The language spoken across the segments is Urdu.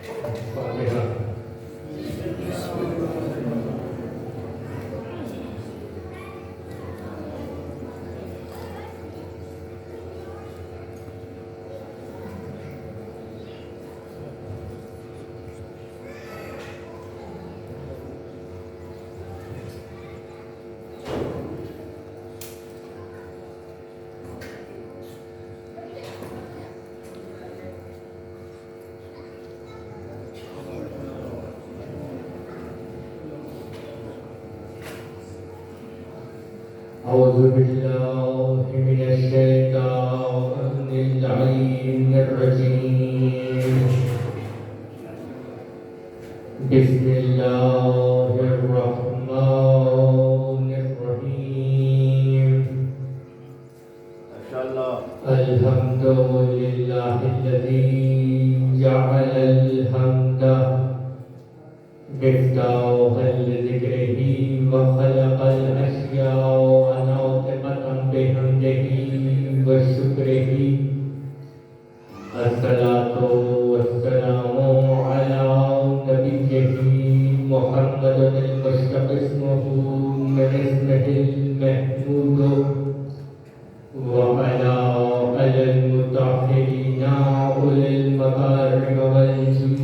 فاتحہ۔ أعوذ بالله من الشيطان اللعين الرجيم. بسم الله الرحمن الرحيم. الحمد لله الذي جعل الحمد مفتاحا لذكره وخلق الأشياء ناطقة بحمده وشكره. الصلاة والسلام على نبيه محمد المشتق اسمه من اسمه المحمود وعلى المطهرين أولي المكارم والجود.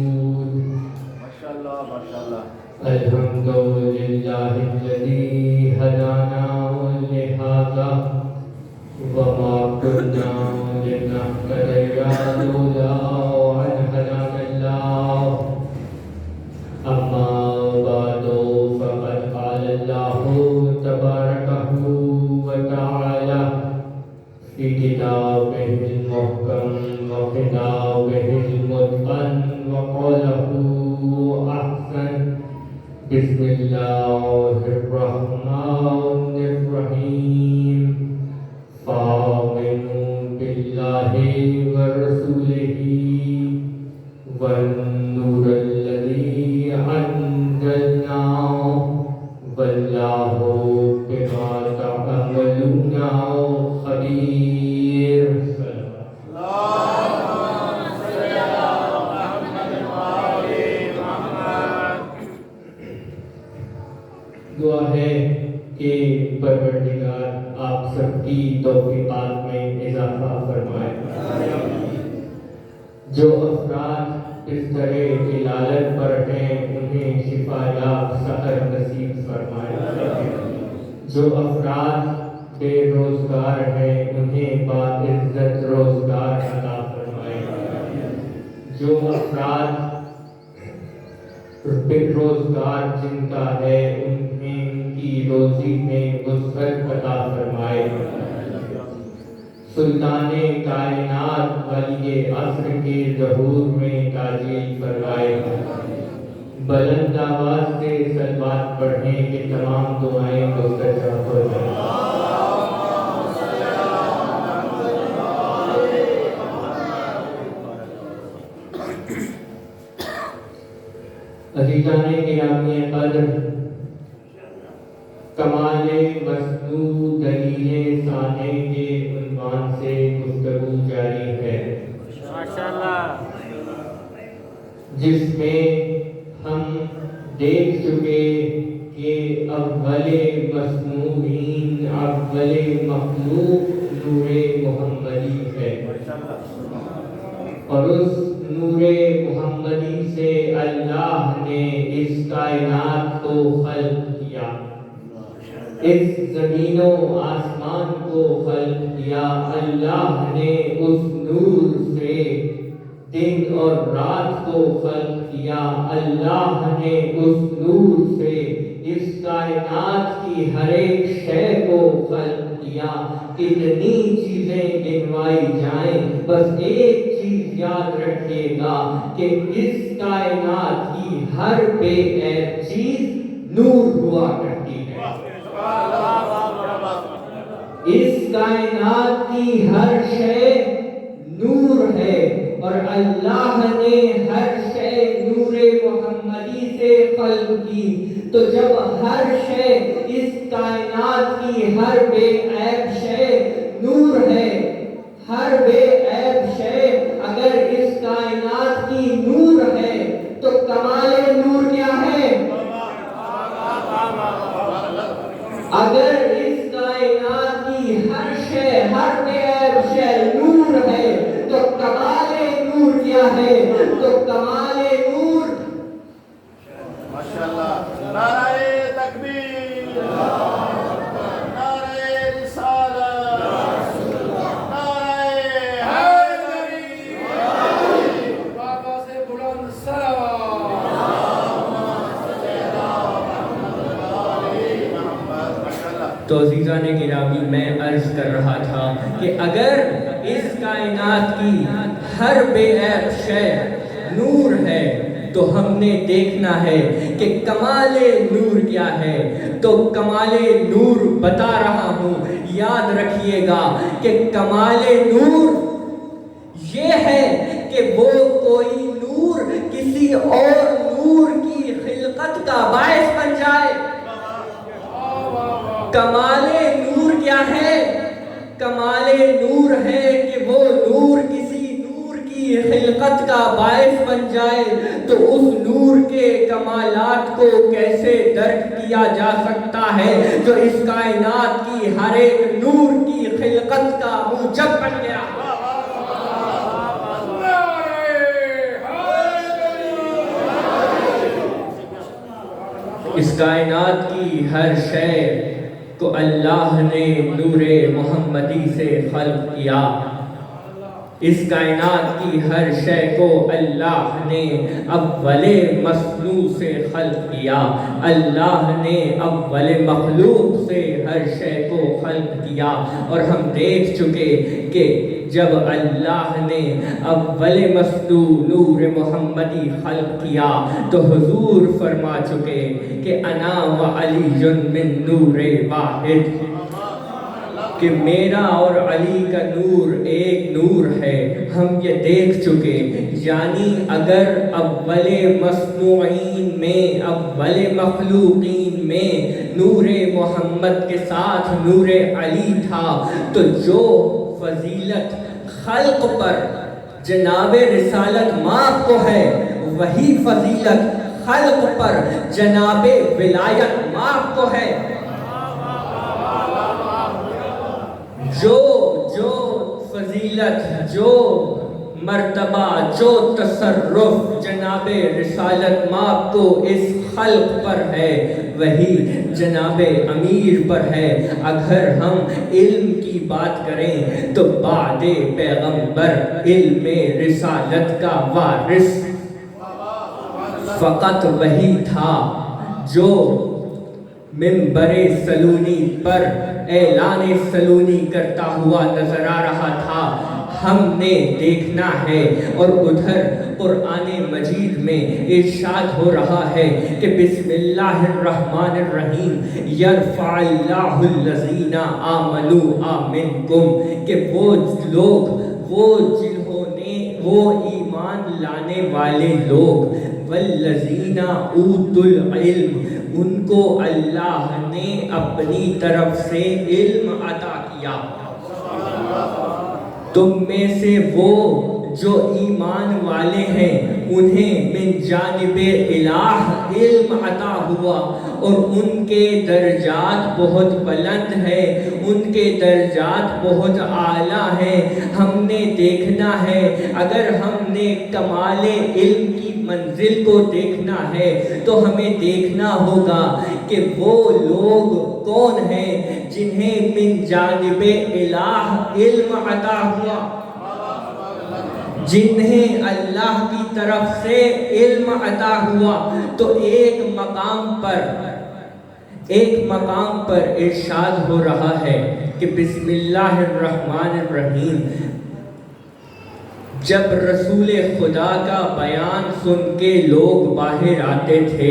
الحمد لله الذي هدانا لهذا وما كنا لنهتدي لولا أن هدانا الله. أما بعد فقد قال الله تبارك وتعالى في كتابه المحكم وكتابه المتقن وقوله أحسن. بسم الله الرحمن الرحيم. فآمنوا بالله ورسوله والنور الذي أنزلنا والله بما تعملون خبير. دعا ہے کہ پروردگار آپ سب کی توفیقات میں اضافہ فرمائے. جو افراد بستر علالت پر ہیں انہیں شفا یاب سحر نصیب فرمائے. جو افراد بے روزگار ہیں انہیں باعزت روزگار عطا فرمائے. جو افراد بے روزگار جن کا ہے انہیں ان کی روزی میں وسعت عطا فرمائے. سلطان کائنات ولی عصر کے ظہور میں تاجیل فرمائے. بلند آواز سے صلوات پڑھیں کہ تمام دعائیں مستجاب ہو جائیں. عزیزان گرامی قدر، کمال مصنوع دلیل ثانے کے عنوان سے گفتگو جاری ہے، جس میں ہم دیکھ چکے کہ اول مصنوعین، اول مخلوق نور محمدی ہے، اور اس نور محمدی سے اللہ نے اس کائنات کو خلق کیا، اس زمین و آسمان کو خلق کیا. اللہ نے اس نور سے دن اور رات کو خلق کیا. اللہ نے اس نور سے اس کائنات کی ہر ایک شے کو خلق کیا. کتنی چیزیں گنوائی جائیں، بس ایک چیز یاد رکھیے گا کہ اس کائنات کی ہر بے عیب چیز نور ہوا کرتی ہے. اس کائنات کی ہر شے نور ہے، اور اللہ نے ہر شے نور محمدی سے خلق کی. تو جب ہر شے، اس کائنات کی ہر بے عیب شے نور ہے، ہر بے عیب شے اگر اس کائنات کی نور ہے کیا ہے تو کمال نور. ماشاءاللہ. نعرہ تکبیر، نعرہ رسالت، نعرہ حیدری، بابا سے بلند صلوات. تو عزیزان گرامی، میں عرض کر رہا تھا کہ اگر اس کائنات کی ہر بے عیب شے نور ہے تو ہم نے دیکھنا ہے کہ کمال نور کیا ہے. تو کمال نور بتا رہا ہوں، یاد رکھیے گا کہ کمال نور یہ ہے کہ وہ کوئی نور کسی اور نور کی خلقت کا باعث بن جائے. کمال نور کیا ہے؟ کمال نور ہے کہ وہ نور کسی نور کی خلقت کا باعث بن جائے. تو اس نور کے کمالات کو کیسے درک کیا جا سکتا ہے جو اس کائنات کی ہر ایک نور کی خلقت کا موجب بن گیا. اس کائنات کی ہر شے کو اللہ نے نور محمدی سے خلق کیا. اس کائنات کی ہر شے کو اللہ نے اول مصنوع سے خلق کیا. اللہ نے اول مخلوق سے ہر شے کو خلق کیا. اور ہم دیکھ چکے کہ جب اللہ نے اول مصنوع نور محمدی خلق کیا تو حضور فرما چکے کہ انا و علی من نور واحد، کہ میرا اور علی کا نور ایک نور ہے. ہم یہ دیکھ چکے، یعنی اگر اول مصنوعین میں، اول مخلوقین میں نور محمد کے ساتھ نور علی تھا، تو جو فضیلت خلق پر جناب رسالت ماں کو ہے، وہی فضیلت خلق پر جناب ولایت ماں کو ہے. جو فضیلت، جو مرتبہ، جو تصرف جناب رسالت ماں کو اس خلق پر ہے، وہی جناب امیر پر ہے. اگر ہم علم کی بات کریں تو بعد پیغمبر علم رسالت کا وارث فقط وہی تھا جو منبر سلونی پر اعلان سلونی کرتا ہوا نظر آ رہا تھا. ہم نے دیکھنا ہے، اور ادھر قرآن مجید میں ارشاد ہو رہا ہے کہ بسم اللہ الرحمن الرحیم یرفع اللہ الذین آمنوا منکم، کہ وہ لوگ، وہ جنہوں نے، وہ ایمان لانے والے لوگ، والذین اوتوا العلم، ان کو اللہ نے اپنی طرف سے علم عطا کیا. تم میں سے وہ جو ایمان والے ہیں انہیں من جانب الہ علم عطا ہوا، اور ان کے درجات بہت بلند ہیں، ان کے درجات بہت اعلیٰ ہیں. ہم نے دیکھنا ہے، اگر ہم نے کمال علم کی منزل کو دیکھنا ہے تو ہمیں دیکھنا ہوگا کہ وہ لوگ کون ہیں جنہیں من جانب الہ علم عطا ہوا، جنہیں اللہ کی طرف سے علم عطا ہوا. تو ایک مقام پر ارشاد ہو رہا ہے کہ بسم اللہ الرحمن الرحیم. جب رسول خدا کا بیان سن کے لوگ باہر آتے تھے،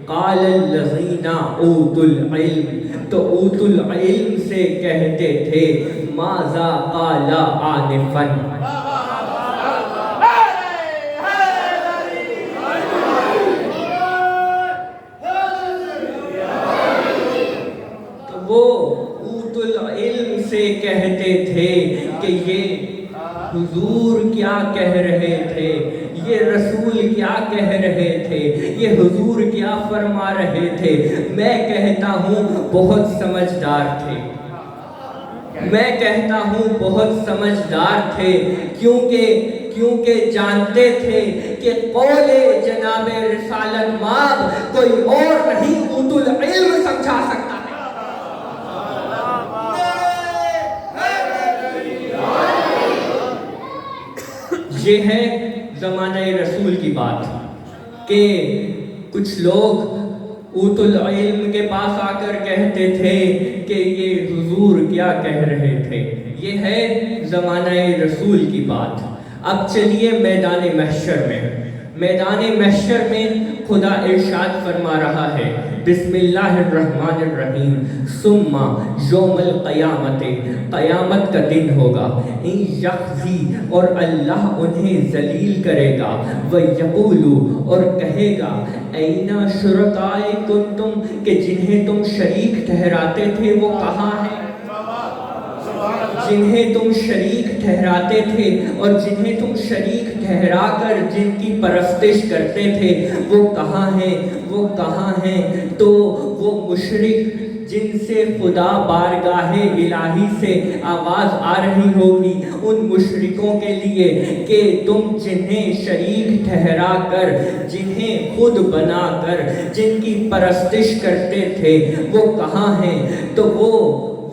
قال الذین اوتوا العلم، تو اوتوا العلم سے کہتے تھے ماذا قال آنفا، وہ اوتوا العلم سے کہتے تھے کہ یہ حضور کیا کہہ رہے تھے، یہ رسول کیا کہہ رہے تھے، یہ حضور کیا فرما رہے تھے. میں کہتا ہوں بہت سمجھدار تھے، میں کہتا ہوں بہت سمجھدار تھے. کیونکہ جانتے تھے کہ قول جناب رسالت مآب کوئی اور نہیں اوت العلم سمجھا سکتا ہے۔ یہ ہے زمانہ رسول کی بات کہ کچھ لوگ اوت العلم کے پاس آ کر کہتے تھے کہ یہ حضور کیا کہہ رہے تھے۔ یہ ہے زمانہ رسول کی بات۔ اب چلیے میدان محشر میں۔ میدان محشر میں خدا ارشاد فرما رہا ہے، بسم اللہ الرحمن الرحیم، ثم یوم القیامت، قیامت کا دن ہوگا، ان یخزی، اور اللہ انہیں ذلیل کرے گا، وَيَقُولُ، اور کہے گا، اَيْنَ شُرَكَائِكُمْ کنتم، کہ جنہیں تم شریک ٹھہراتے تھے وہ کہاں ہیں؟ جنہیں تم شریک ٹھہراتے تھے اور جنہیں تم شریک ٹھہرا کر جن کی پرستش کرتے تھے وہ کہاں ہیں؟ وہ کہاں ہیں؟ تو وہ مشرک جن سے خدا بارگاہ الہی سے آواز آ رہی ہوگی ان مشرکوں کے لیے کہ تم جنہیں شریک ٹھہرا کر، جنہیں خود بنا کر جن کی پرستش کرتے تھے وہ کہاں ہیں؟ تو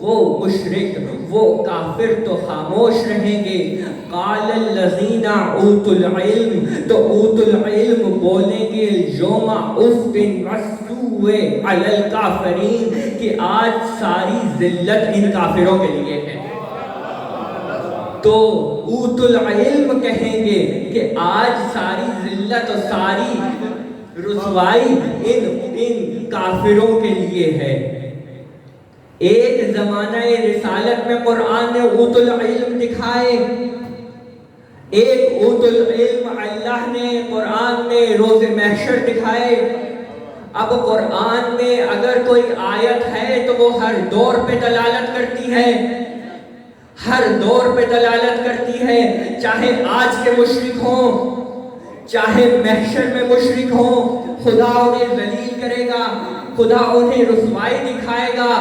وہ مشرک، وہ کافر تو خاموش رہیں گے۔ قال الذین اوتوا العلم، تو اوت العلم بولیں گے، یوم اف والسوء علی الکافرین، کہ آج ساری ذلت ان کافروں کے لیے ہے۔ تو اوت العلم کہیں گے کہ آج ساری ذلت اور ساری رسوائی ان کافروں کے لیے ہے۔ ایک زمانہ رسالت میں قرآن نے اوت العلم دکھائے، ایک اوت العلم اللہ نے قرآن میں روز محشر دکھائے۔ اب قرآن میں اگر کوئی آیت ہے تو وہ ہر دور پہ دلالت کرتی ہے، ہر دور پہ دلالت کرتی ہے، چاہے آج کے مشرک ہوں، چاہے محشر میں مشرک ہوں، خدا انہیں ذلیل کرے گا، خدا انہیں رسوائی دکھائے گا۔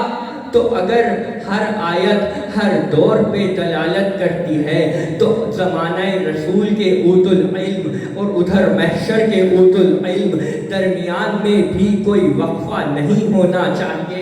تو اگر ہر آیت ہر دور پہ دلالت کرتی ہے تو زمانہ رسول کے اوت العلم اور ادھر محشر کے اوت العلم درمیان میں بھی کوئی وقفہ نہیں ہونا چاہیے،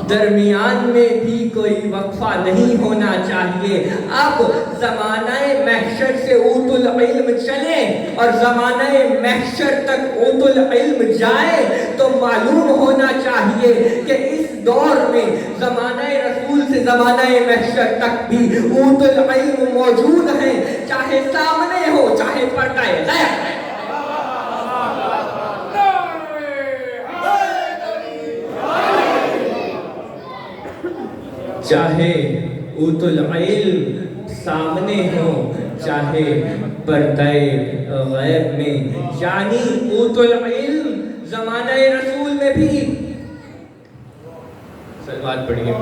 درمیان میں بھی کوئی وقفہ نہیں ہونا چاہیے۔ اب زمانہ محشر سے اوت العلم چلے اور زمانہ محشر تک اوت العلم جائے تو معلوم ہونا چاہیے کہ اس دور میں زمانہ رسول سے زمانہ محشر تک بھی اوت العلم موجود ہیں، چاہے سامنے ہو چاہے پردہ غیب ہے۔ چاہے اوت العلم سامنے ہو چاہے پردہ غیب میں، یعنی اوت العلم زمانہ رسول میں بھی۔ سلوات پڑھیے۔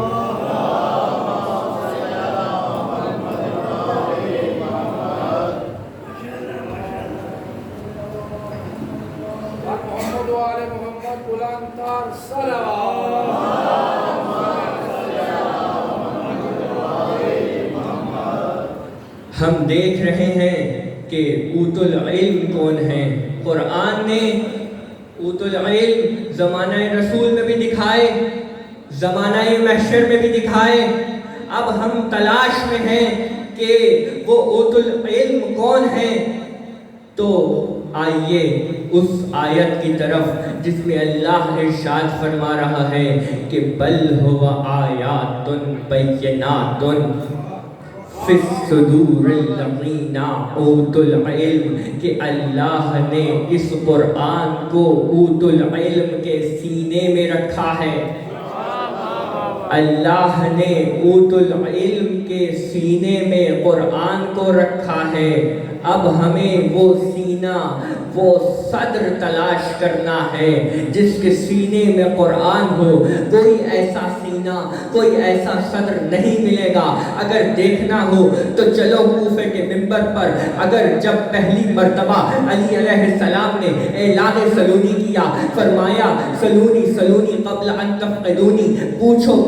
محمد و آل محمد بلند تر صلوات۔ ہم دیکھ رہے ہیں کہ اوت العلم کون ہیں۔ قرآن نے اوت العلم زمانہ رسول میں بھی دکھائے، زمانہ محشر میں بھی دکھائے۔ اب ہم تلاش میں ہیں کہ وہ اوت العلم کون ہیں۔ تو آئیے اس آیت کی طرف جس میں اللہ ارشاد فرما رہا ہے کہ بل ہوا آیات بینات فی الصدور الذین اوتوا العلم، کہ اللہ نے اس قرآن کو اوت العلم کے سینے میں رکھا ہے۔ اللہ نے اوت العلم کے سینے میں قرآن کو رکھا ہے۔ اب ہمیں وہ سینہ، وہ صدر تلاش کرنا ہے جس کے سینے میں قرآن ہو۔ کوئی ایسا سینہ، کوئی ایسا صدر نہیں ملے گا۔ اگر دیکھنا ہو تو چلو کوفے کے منبر پر، اگر جب پہلی مرتبہ علی علیہ السلام نے اعلان سلونی کیا، فرمایا سلونی سلونی قبل ان تفقدونی، پوچھو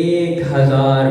1000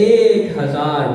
1000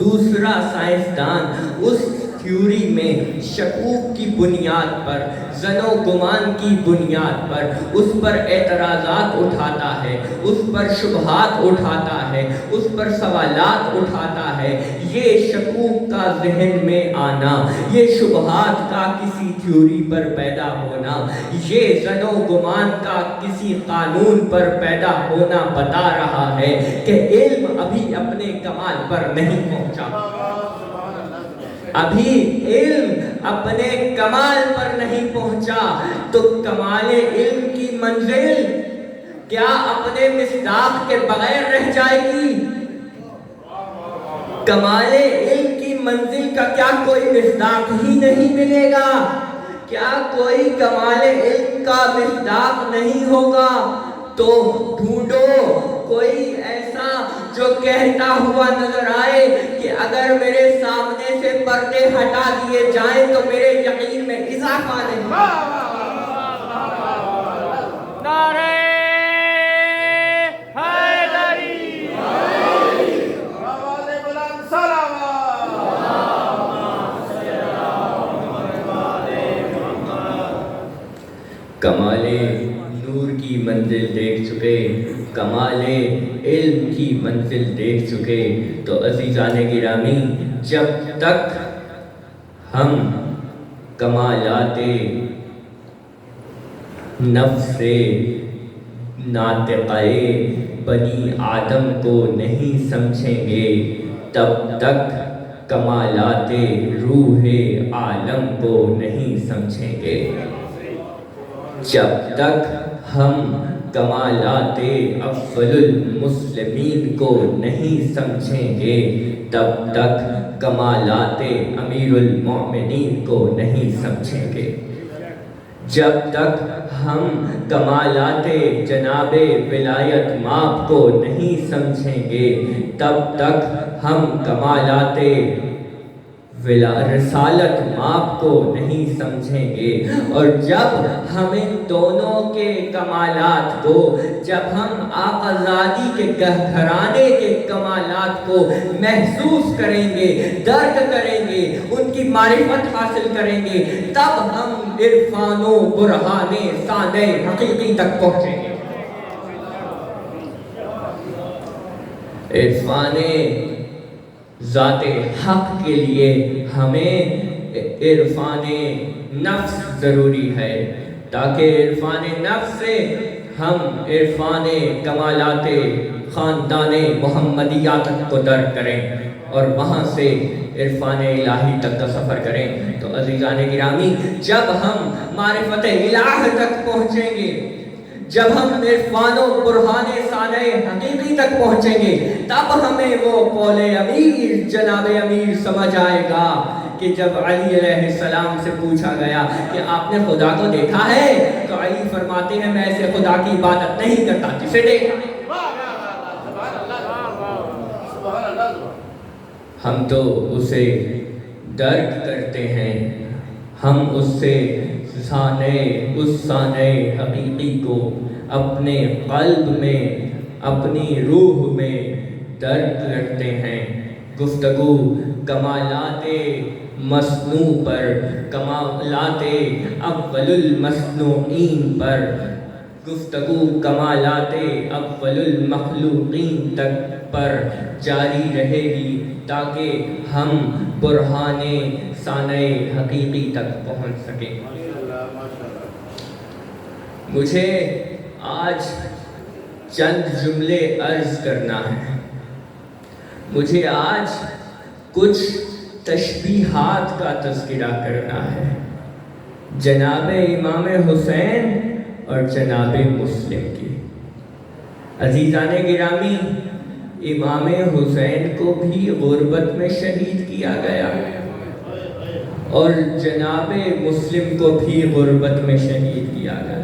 دوسرا سائنسدان اس تھیوری میں شکوک کی بنیاد پر، ظن و گمان کی بنیاد پر اس پر اعتراضات اٹھاتا ہے، اس پر شبہات اٹھاتا ہے، اس پر سوالات اٹھاتا ہے۔ یہ شکوک کا ذہن میں آنا، یہ شبہات کا کسی تھیوری پر پیدا ہونا، یہ ظن و گمان کا کسی قانون پر پیدا ہونا بتا رہا ہے کہ علم ابھی اپنے کمال پر نہیں پہنچا، ابھی علم اپنے کمال پر نہیں پہنچا۔ تو کمال علم کی منزل کیا اپنے مصداق کے بغیر رہ جائے گی؟ کمال علم کی منزل کا کیا کوئی مصداق ہی نہیں ملے گا؟ کیا کوئی کمال علم کا مصداق نہیں ہوگا؟ تو ڈھونڈو کوئی ایسا جو کہتا ہوا نظر آئے کہ اگر میرے سامنے سے پردے ہٹا دیے جائیں تو میرے یقین میں اضافہ نہیں۔ نعرہ حیدری، آواز بلند صلوات۔ کمال نور کی منزل دیکھ چکے، کمال علم کی منزل دیکھ چکے تو عزیزان گرامی، جب تک ہم کمالات نفس ناطقہ بنی آدم کو نہیں سمجھیں گے تب تک کمالات روح عالم کو نہیں سمجھیں گے۔ جب تک ہم کمالات افضل المسلمین کو نہیں سمجھیں گے تب تک کمالات امیر المؤمنین کو نہیں سمجھیں گے۔ جب تک ہم کمالات جناب ولایت مآب کو نہیں سمجھیں گے تب تک ہم کمالات رسالت مآب کو نہیں سمجھیں گے۔ اور جب ہم ان دونوں کے کمالات کو، جب ہم آقا زادی کے گھرانے کے کمالات کو محسوس کریں گے، درک کریں گے، ان کی معرفت حاصل کریں گے، تب ہم عرفان و برہان ثانِ حقیقی تک پہنچیں گے۔ عرفان ذات حق کے لیے ہمیں عرفان نفس ضروری ہے، تاکہ عرفان نفس سے ہم عرفان کمالات خاندان محمدیہ تک کو درک کریں اور وہاں سے عرفان الہی تک کا سفر کریں۔ تو عزیزان گرامی، جب ہم معرفت الہ تک پہنچیں گے، جب ہم عرفان و برہان ثانِ حقیقی تک پہنچیں گے، تب ہمیں وہ قول امیر جناب امیر سمجھ آئے گا کہ جب علی علیہ السلام سے پوچھا گیا کہ آپ نے خدا کو دیکھا ہے؟ تو علی فرماتے ہیں میں ایسے خدا کی عبادت نہیں کرتا جسے دیکھا۔ ہم تو اسے درک کرتے ہیں، ہم اس سے اس ثانِ حقیقی کو اپنے قلب میں، اپنی روح میں درک کرتے ہیں۔ گفتگو کمالات مصنوع پر، کمالات اول المصنوعین پر، گفتگو کمالات اول المخلوقین تک پر جاری رہے گی تاکہ ہم برہان ثانِ حقیقی تک پہنچ سکیں۔ مجھے آج چند جملے عرض کرنا ہے، مجھے آج کچھ تشبیہات کا تذکرہ کرنا ہے جناب امام حسین اور جناب مسلم کی۔ عزیزان گرامی، امام حسین کو بھی غربت میں شہید کیا گیا اور جناب مسلم کو بھی غربت میں شہید کیا گیا۔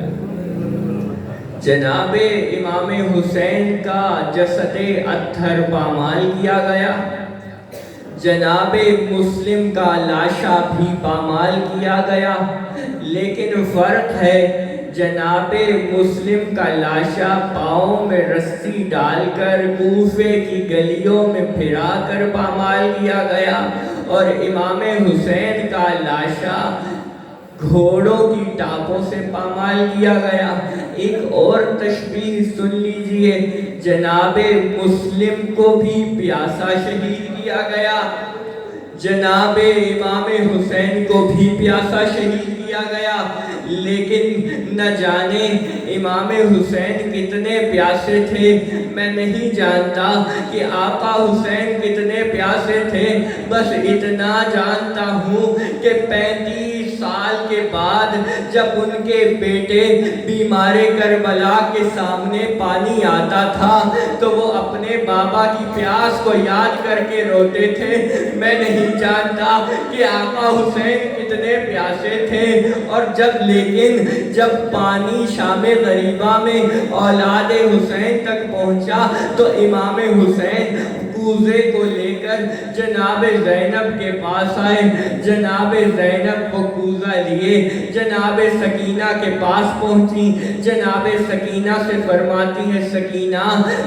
جناب امام حسین کا جسد اطہر پامال کیا گیا، جناب مسلم کا لاشا بھی پامال کیا گیا، لیکن فرق ہے جناب مسلم کا لاشا پاؤں میں رسی ڈال کر کوفے کی گلیوں میں پھرا کر پامال کیا گیا، اور امام حسین کا لاشا گھوڑوں کی ٹاپوں سے پامال کیا گیا۔ ایک اور تشبیہ سن لیجئے، جناب مسلم کو بھی پیاسا شہید کیا گیا، جناب امام حسین کو بھی پیاسا شہید کیا گیا، لیکن نہ جانے امام حسین کتنے پیاسے تھے، میں نہیں جانتا کہ آقا حسین کتنے پیاسے تھے، بس اتنا جانتا ہوں کہ 35 سال کے بعد جب ان کے بیٹے بیمار کربلا کے سامنے پانی آتا تھا تو وہ اپنے بابا کی پیاس کو یاد کر کے روتے تھے۔ میں نہیں جانتا کہ آقا حسین کتنے پیاسے تھے، اور جب پانی شام غریبہ میں اولاد حسین تک پہنچا تو امام حسین کوزے کو لے کر جناب زینب کے پاس آئے، جناب زینب وہ کوزہ لیے جناب سکینہ کے پاس پہنچی، جناب سکینہ سے فرماتی ہیں سکینہ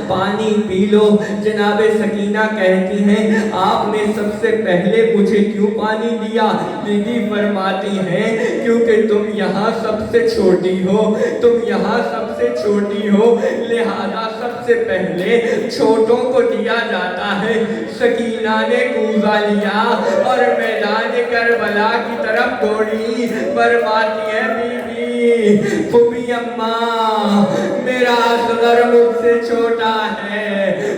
پانی پی لو، جناب سکینہ کہتی ہیں آپ نے سب سے پہلے مجھے کیوں پانی دیا؟ بی بی فرماتی ہیں کیونکہ تم یہاں سب سے چھوٹی ہو، تم یہاں سب سے چھوٹی ہو، لہذا سب سے پہلے چھوٹوں کو دیا جاتا ہے۔ سکینہ نے کوزہ لیا اور میدان کربلا کی طرف دوڑی، فرماتی ہے بی بی پھوپھی اماں میرا اصغر مجھ سے چھوٹا ہے،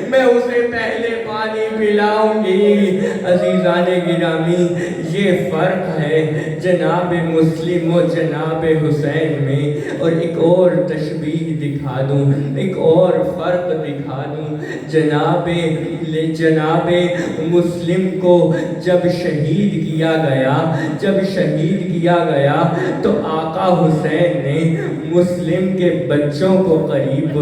میں اسے پہلے پانی پلاؤں گی۔ عزیزان گرامی، یہ فرق ہے جناب مسلم و جناب حسین میں۔ اور ایک اور تشبیہ دکھا دوں، ایک اور فرق دکھا دوں، جناب مسلم کو جب شہید کیا گیا تو آقا حسین نے مسلم کے بچوں کو قریب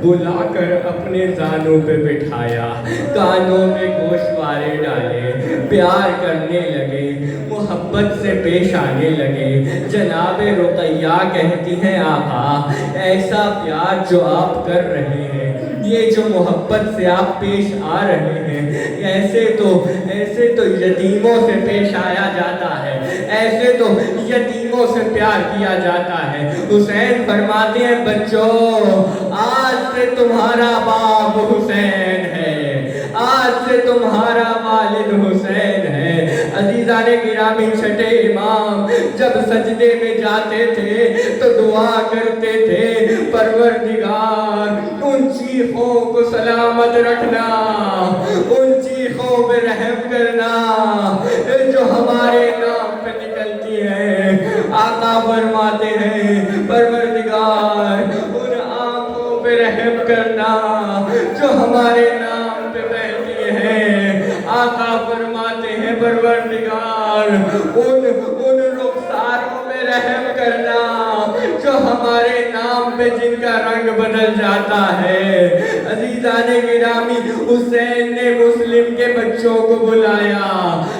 بلا کر اپنے زانوں پہ بٹھایا، کانوں میں گوشوارے ڈالے، پیار کرنے لگے، محبت سے پیش آنے لگے۔ جناب رقیہ کہتی ہیں آقا ایسا پیار جو آپ کر رہے ہیں، یہ جو محبت سے آپ پیش آ رہے ہیں، ایسے تو یتیموں سے پیش آیا جاتا ہے، ایسے تو یتیموں سے پیار کیا جاتا ہے۔ حسین فرماتے ہیں بچوں آج سے تمہارا باپ حسین ہے، آج سے تمہارا والد حسین ہے۔ عزیزان گرامی، چھٹے امام جب سجدے میں جاتے تھے تو دعا کرتے تھے پروردگار ان چیخوں کو سلامت رکھنا، ان چیخوں پہ رحم کرنا جو ہمارے نام پہ نکلتی ہیں۔ آقا فرماتے ہیں پروردگار ان آنکھوں پہ رحم کرنا جو ہمارے نام پہ بہتی ہیں۔ آقا فرماتے ہیں پروردگار ان رخساروں پہ رحم کرنا جو ہمارے نام پہ جن کا رنگ بدل جاتا ہے۔ عزیزان گرامی، حسین نے مسلم کے بچوں کو بلایا،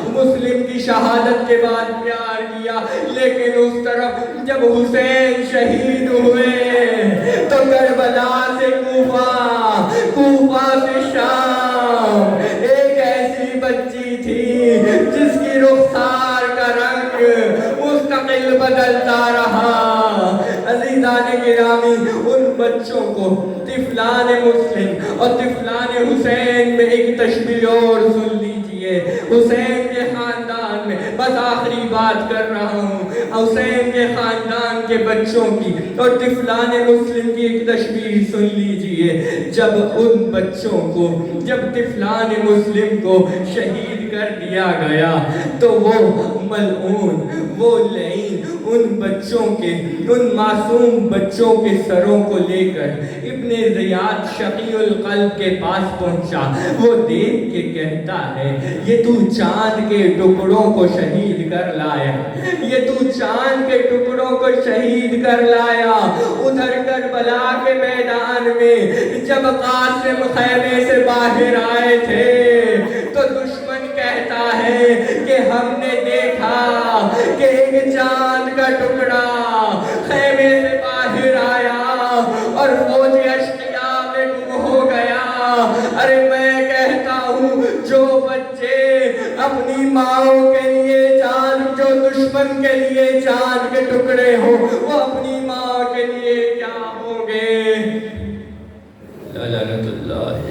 مسلم کی شہادت کے بعد پیار کیا، لیکن اس طرف جب حسین شہید ہوئے تو کربلا سے کوفہ سے شام ایک ایسی بچی تھی جس کی رخسار کا رنگ مستقل بدلتا رہا۔ عزیزان گرامی، ان بچوں کو طفلان مسلم اور طفلان حسین میں ایک تشبیہ اور سن لیجئے۔ حسین کے خاندان میں، بس آخری بات کر رہا ہوں، حسین کے خاندان کے بچوں کی اور طفلان مسلم کی ایک تشبیہ سن لیجئے۔ جب ان بچوں کو، جب طفلان مسلم کو شہید کر دیا گیا تو وہ ملعون، وہ لعین ان بچوں کے، ان معصوم بچوں کے سروں کو لے کر ابن زیاد شقی القلب کے پاس پہنچا۔ وہ دیکھ کے کہتا ہے یہ تو چاند کے ٹکڑوں کو شہید کر لایا، یہ تو چاند کے ٹکڑوں کو شہید کر لایا۔ ادھر کربلا کے میدان میں جب قاسم خیمے سے باہر آئے تھے تو دشمن کہتا ہے کہ ہم نے دیکھا کہ ایک چاند کا ٹکڑا خیمے سے دشمن کے لیے چاند کے ٹکڑے ہو، وہ اپنی ماں کے لیے کیا ہوں گے؟ لعنت اللہ